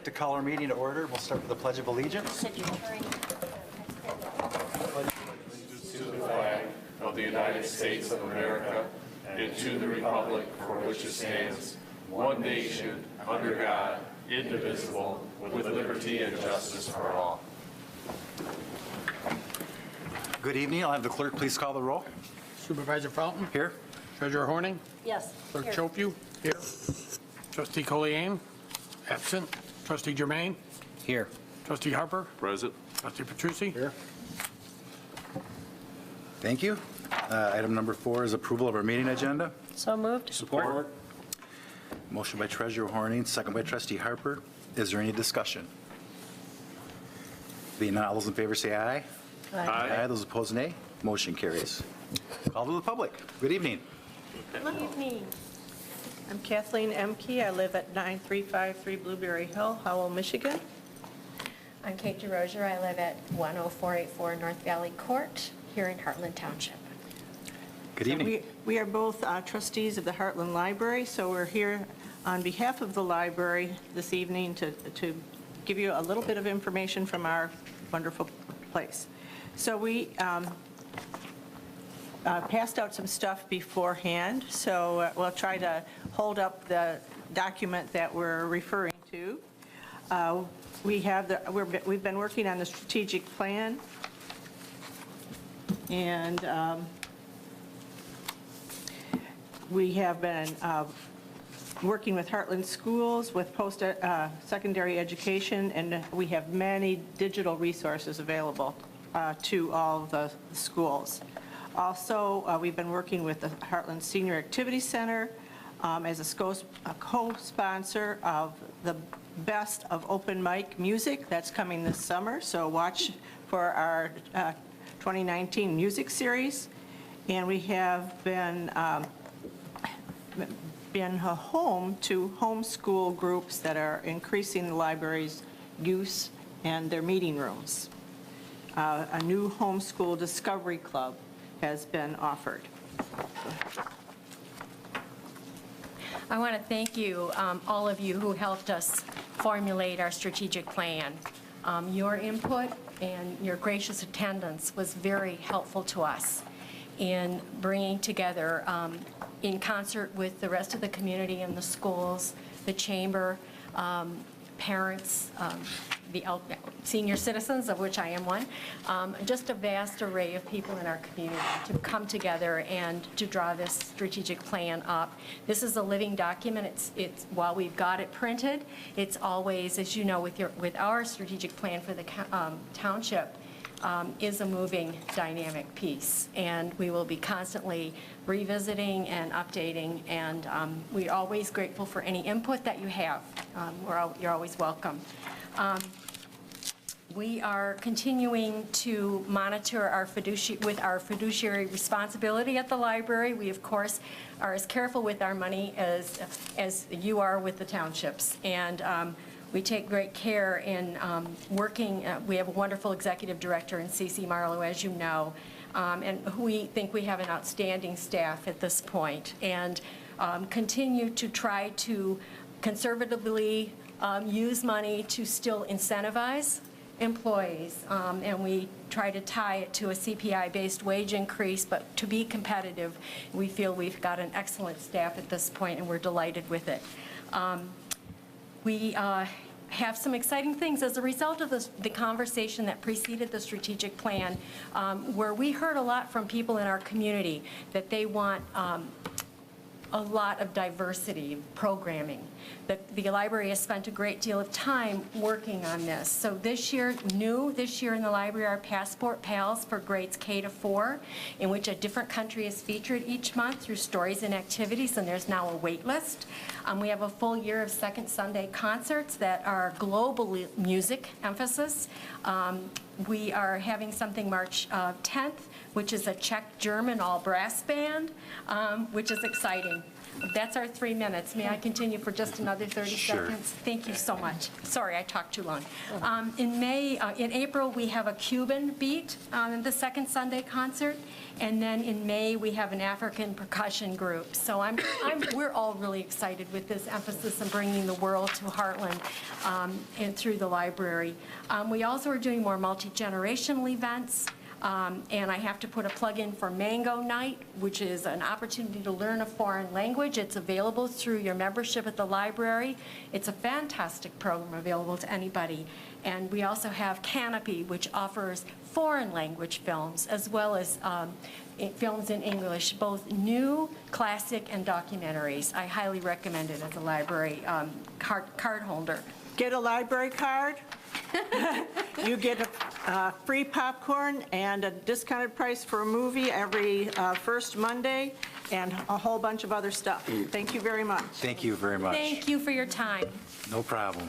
like to call our meeting to order. We'll start with the Pledge of Allegiance. To the flag of the United States of America and to the republic for which it stands, one nation, under God, indivisible, with liberty and justice for all. Good evening. I'll have the clerk please call the roll. Supervisor Fountain? Here. Treasurer Horning? Yes. Clerk Here. Chopu? Here. Trustee Collier? Absent. Trustee Germain? Here. Trustee Harper? Present. Trustee Petrucci? Here. Thank you. Item number 4 is approval of our meeting agenda. So moved. Support. Motion by Treasurer Horning, second by Trustee Harper. Is there any discussion? Being none, all those in favor say aye. Aye. Those opposed, nay. Motion carries. Call to the public. Good evening. Good evening. I'm Kathleen Emke. I live at 9353 Blueberry Hill, Howell, Michigan. I'm Kate DeRozier. I live at 10484 North Valley Court here in Hartland Township. Good evening. We are both trustees of the Hartland Library, so we're here on behalf of the library this evening to give you a little bit of information from our wonderful place. So we passed out some stuff beforehand, so we'll try to hold up the document that we're referring to. We've been working on the strategic plan, and we have been working with Hartland Schools with post-secondary education, and we have many digital resources available to all of the schools. Also, we've been working with the Hartland Senior Activity Center as a co-sponsor of the Best of Open Mic Music. That's coming this summer, so watch for our 2019 music series. And we have been home to homeschool groups that are increasing the library's use and their meeting rooms. A new homeschool discovery club has been offered. I want to thank you, all of you who helped us formulate our strategic plan. Your input and your gracious attendance was very helpful to us in bringing together, in concert with the rest of the community and the schools, the chamber, parents, the senior citizens, of which I am one, just a vast array of people in our community to come together and to draw this strategic plan up. This is a living document. It's while we've got it printed, it's always, as you know, with our strategic plan for the township, is a moving, dynamic piece, and we will be constantly revisiting and updating, and we're always grateful for any input that you have. You're always welcome. We are continuing to monitor our fiduciary responsibility at the library. We, of course, are as careful with our money as you are with the townships, and we take great care in working. We have a wonderful executive director in C.C. Marlowe, as you know, and we think we have an outstanding staff at this point, and continue to try to conservatively use money to still incentivize employees, and we try to tie it to a CPI-based wage increase, but to be competitive, we feel we've got an excellent staff at this point, and we're delighted with it. We have some exciting things as a result of the conversation that preceded the strategic plan, where we heard a lot from people in our community that they want a lot of diversity programming. The library has spent a great deal of time working on this. So this year in the library are Passport Pals for grades K to 4, in which a different country is featured each month through stories and activities, and there's now a wait list. We have a full year of Second Sunday concerts that are global music emphasis. We are having something March 10th, which is a Czech-German all-brass band, which is exciting. That's our 3 minutes. May I continue for just another 30 Sure. seconds? Thank you so much. Sorry, I talked too long. In April, we have a Cuban beat on the second Sunday concert, and then in May, we have an African percussion group. So we're all really excited with this emphasis on bringing the world to Hartland and through the library. We also are doing more multi-generational events. And I have to put a plug in for Mango Night, which is an opportunity to learn a foreign language. It's available through your membership at the library. It's a fantastic program available to anybody. And we also have Canopy, which offers foreign language films as well as films in English, both new, classic, and documentaries. I highly recommend it as a library card holder. Get a library card. You get a free popcorn and a discounted price for a movie every first Monday, and a whole bunch of other stuff. Thank you very much. Thank you very much. Thank you for your time. No problem.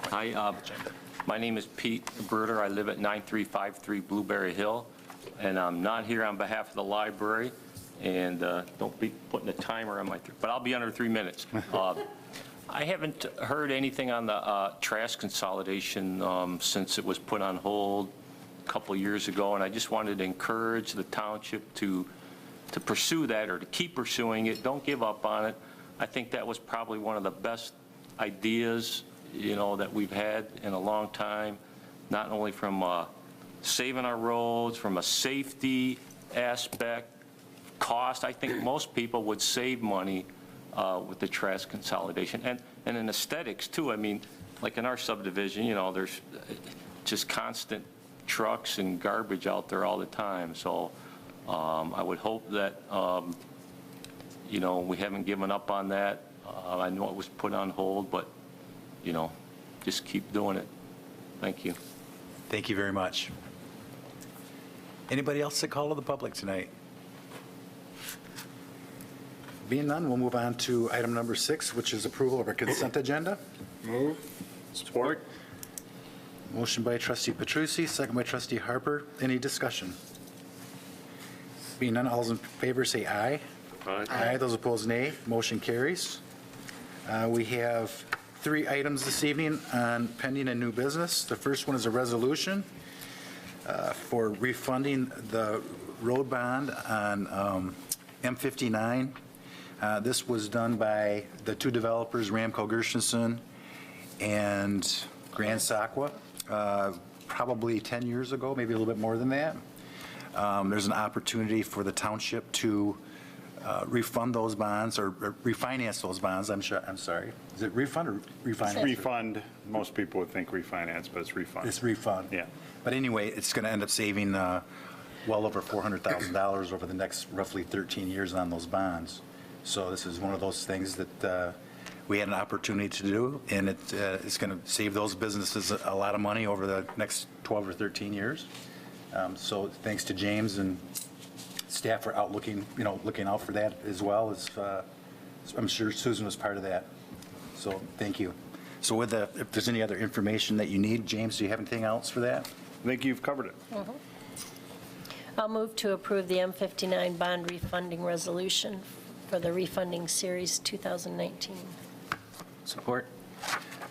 Hi, my name is Pete Bruder. I live at 9353 Blueberry Hill, and I'm not here on behalf of the library, and don't be putting a timer on my, but I'll be under 3 minutes. I haven't heard anything on the trash consolidation since it was put on hold a couple years ago, and I just wanted to encourage the township to pursue that, or to keep pursuing it. Don't give up on it. I think that was probably one of the best ideas, you know, that we've had in a long time, not only from saving our roads, from a safety aspect, cost. I think most people would save money with the trash consolidation, and in aesthetics too. I mean, like in our subdivision, you know, there's just constant trucks and garbage out there all the time. So I would hope that, you know, we haven't given up on that. I know it was put on hold, but, you know, just keep doing it. Thank you. Thank you very much. Anybody else to call to the public tonight? Being none, we'll move on to item number 6, which is approval of our consent agenda. Move. Support. Motion by trustee Petrucci, second by trustee Harper. Any discussion? Being none, all those in favor say aye. Aye. Aye. Those opposed, nay. Motion carries. We have 3 items this evening on pending and new business. The first one is a resolution for refunding the road bond on M59. This was done by the 2 developers, Ramco Gershenson and Grand Sakwa, probably 10 years ago, maybe a little bit more than that. There's an opportunity for the township to refund those bonds or refinance those bonds. I'm sorry. Is it refund or refinance? Refund. Most people would think refinance, but it's refund. It's refund. Yeah. But anyway, it's going to end up saving well over $400,000 over the next roughly 13 years on those bonds. So this is one of those things that we had an opportunity to do, and it's going to save those businesses a lot of money over the next 12 or 13 years. So thanks to James and staff for looking out for that, as well as I'm sure Susan was part of that. So thank you. So if there's any other information that you need, James, do you have anything else for that? I think you've covered it. I'll move to approve the M59 bond refunding resolution for the refunding series 2019. Support.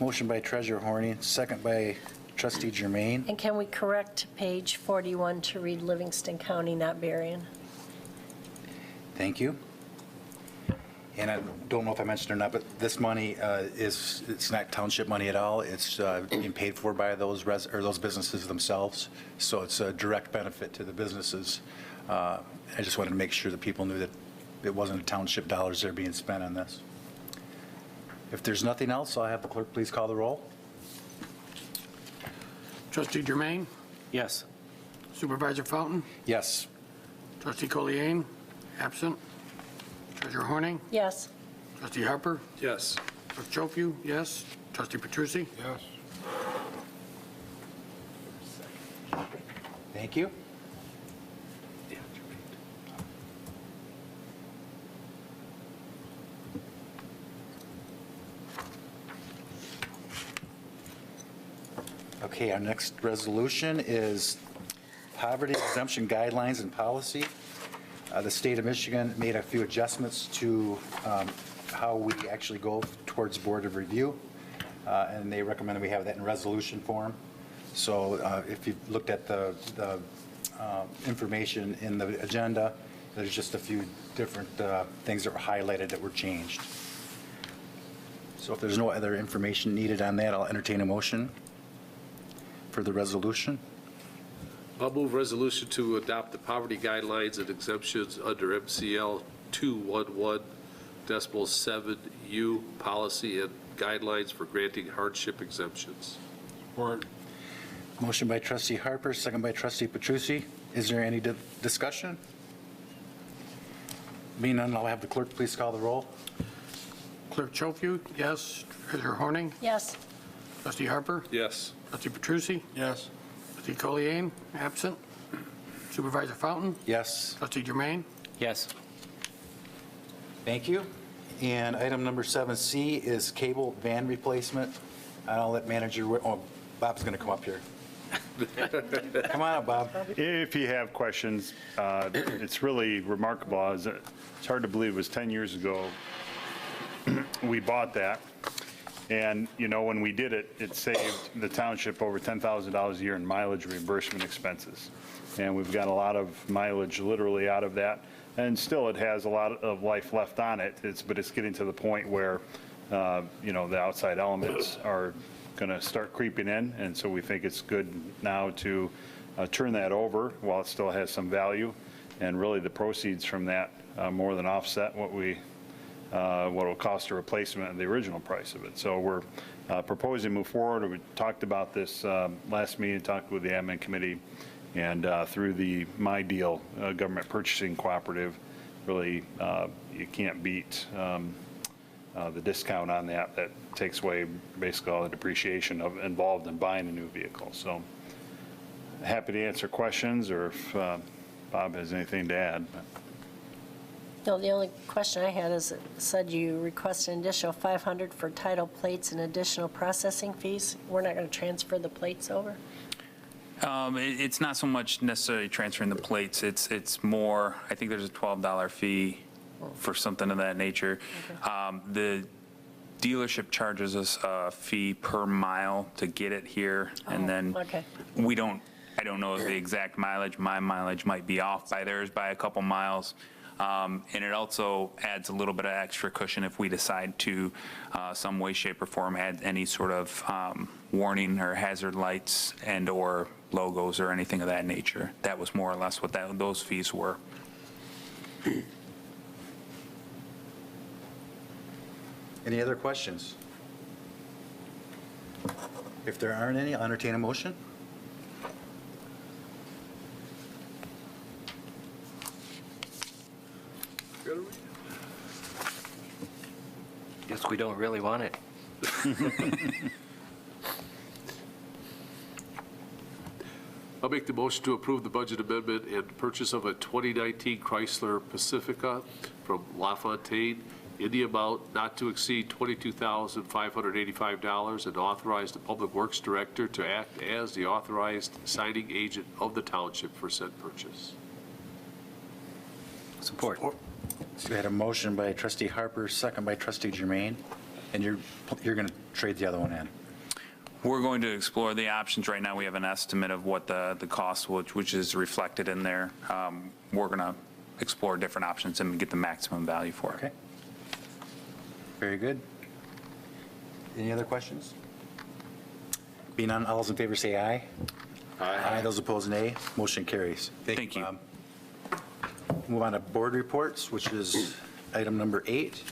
Motion by Treasurer Horny, second by Trustee Germain. And can we correct page 41 to read Livingston County, not Berrien? Thank you. And I don't know if I mentioned or not, but this money it's not township money at all. It's being paid for by those businesses themselves. So it's a direct benefit to the businesses. I just wanted to make sure that people knew that it wasn't township dollars that are being spent on this. If there's nothing else, I'll have the clerk please call the roll. Trustee Germain, Yes. Supervisor Fountain, Yes. Trustee Collier, absent. Treasurer Horning, Yes. Trustee Harper, Yes. Clerk Chopu, yes. Trustee Petrucci? Yes. Thank you. Okay, our next resolution is poverty exemption guidelines and policy. The state of Michigan made a few adjustments to how we actually go towards Board of Review, and they recommend we have that in resolution form. So if you've looked at the information in the agenda, there's just a few different things that were highlighted that were changed. So if there's no other information needed on that, I'll entertain a motion for the resolution. I'll move resolution to adopt the poverty guidelines and exemptions under MCL 211.7U policy and guidelines for granting hardship exemptions. Support. Motion by trustee Harper, second by trustee Petrucci. Is there any discussion? Being none, I'll have the clerk please call the roll. Clerk Schofield, yes. Treasurer Horning. Yes. Trustee Harper. Yes. Trustee Petrucci. Yes. Trustee Collier, absent. Supervisor Fountain. Yes. Trustee Germain. Yes. Thank you. And item number 7C is cable van replacement. I'll let manager, oh, Bob's going to come up here. Come on up, Bob. If you have questions, it's really remarkable. It's hard to believe it was 10 years ago we bought that. And, you know, when we did it, it saved the township over $10,000 a year in mileage reimbursement expenses. And we've got a lot of mileage literally out of that. And still, it has a lot of life left on it. But it's getting to the point where, you know, the outside elements are going to start creeping in. And so we think it's good now to turn that over while it still has some value. And really, the proceeds from that more than offset what it'll cost a replacement of the original price of it. So we're proposing to move forward. We talked about this last meeting, talked with the admin committee, and through the My Deal government purchasing cooperative, really you can't beat the discount on that. That takes away basically all the depreciation involved in buying a new vehicle. So happy to answer questions, or if Bob has anything to add. No, the only question I had is, it said you request an additional $500 for title plates and additional processing fees. We're not going to transfer the plates over? It's not so much necessarily transferring the plates. It's more, I think there's a $12 fee for something of that nature. The dealership charges us a fee per mile to get it here, and then okay. I don't know the exact mileage. My mileage might be off by theirs by a couple miles. And it also adds a little bit of extra cushion if we decide to, some way, shape, or form, add any sort of warning or hazard lights and or logos or anything of that nature. That was more or less what those fees were. Any other questions? If there aren't any, I'll entertain a motion. Guess we don't really want it. I'll make the motion to approve the budget amendment and purchase of a 2019 Chrysler Pacifica from LaFontaine in the amount not to exceed $22,585, and authorize the Public Works Director to act as the authorized signing agent of the township for said purchase. Support. So we had a motion by trustee Harper, second by trustee Germain, and you're going to trade the other one in. We're going to explore the options. Right now, we have an estimate of what the cost, which is reflected in there. We're going to explore different options and get the maximum value for it. Okay. Very good. Any other questions? Being none, all those in favor say aye. Aye. Those opposed, nay. Motion carries. Thank you. Bob. Move on to board reports, which is item number 8.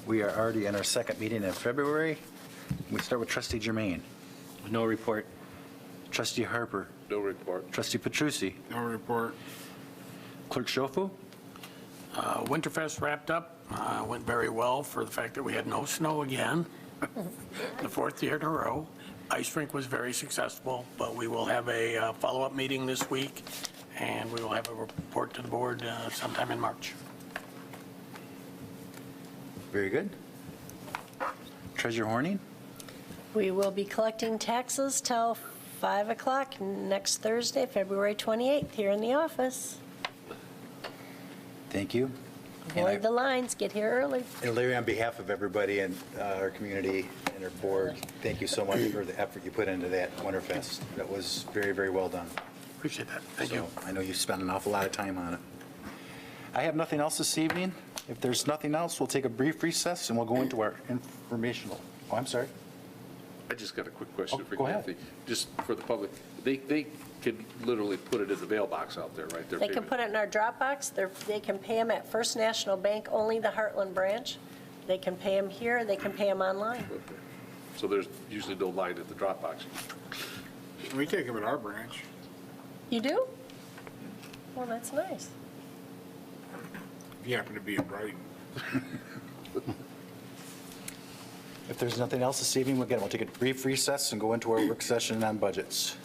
We are already in our second meeting in February. We start with trustee Germain. No report. Trustee Harper. No report. Trustee Petrucci. No report. Clerk Schofield. Winterfest wrapped up. Went very well for the fact that we had no snow again, the 4th year in a row. Ice rink was very successful, but we will have a follow-up meeting this week, and we will have a report to the board sometime in March. Very good. Treasurer Horning. We will be collecting taxes till 5 o'clock next Thursday, February 28th, here in the office. Thank you. And I- Avoid the lines, get here early. And Larry, on behalf of everybody in our community and our board, thank you so much for the effort you put into that Winterfest. That was very, very well done. Appreciate that. Thank you. So I know you spent an awful lot of time on it. I have nothing else this evening. If there's nothing else, we'll take a brief recess and we'll go into our informational. Oh, I'm sorry. I just got a quick question Oh, for go ahead. Kathy, just for the public. They can literally put it in the mailbox out there, right? Their They can payment. put it in our Dropbox. They can pay them at First National Bank, only the Hartland branch. They can pay them here, they can pay them online. Okay. So there's usually no line at the Dropbox. We take them at our branch. You do? Well, that's nice. If you happen to be in Brighton. If there's nothing else this evening, we'll take a brief recess and go into our work session on budgets.